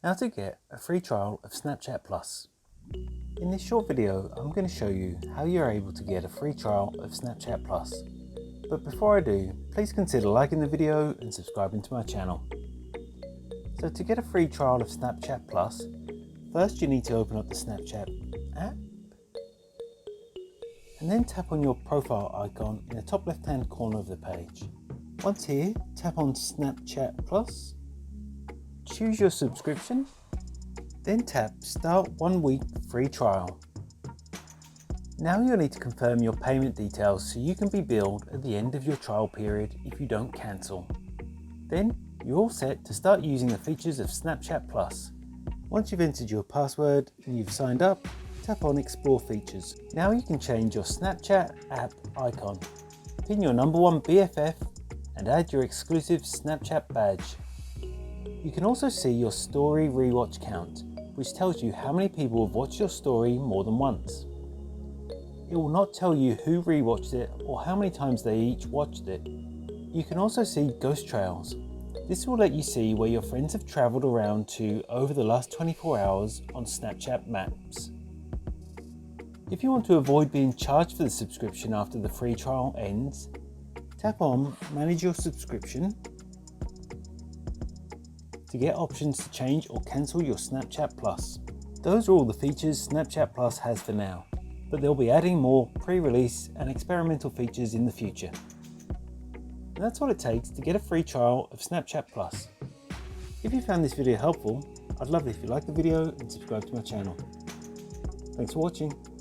How to get a free trial of Snapchat Plus. In this short video, I'm going to show you how you're able to get a free trial of Snapchat Plus. But before I do, please consider liking the video and subscribing to my channel. So to get a free trial of Snapchat Plus, first you need to open up the Snapchat app and then tap on your profile icon in the top left hand corner of the page. Once here, tap on Snapchat Plus. Choose your subscription, then tap Start 1 week free trial. Now you'll need to confirm your payment details so you can be billed at the end of your trial period if you don't cancel. Then you're all set to start using the features of Snapchat Plus. Once you've entered your password and you've signed up, tap on Explore Features. Now you can change your Snapchat app icon, pin your number one BFF and add your exclusive Snapchat badge. You can also see your story rewatch count, which tells you how many people have watched your story more than once. It will not tell you who rewatched it or how many times they each watched it. You can also see ghost trails. This will let you see where your friends have travelled around to over the last 24 hours on Snapchat Maps. If you want to avoid being charged for the subscription after the free trial ends, tap on Manage your subscription to get options to change or cancel your Snapchat Plus. Those are all the features Snapchat Plus has for now, but they'll be adding more pre-release and experimental features in the future. And that's all it takes to get a free trial of Snapchat Plus. If you found this video helpful, I'd love it if you like the video and subscribe to my channel. Thanks for watching.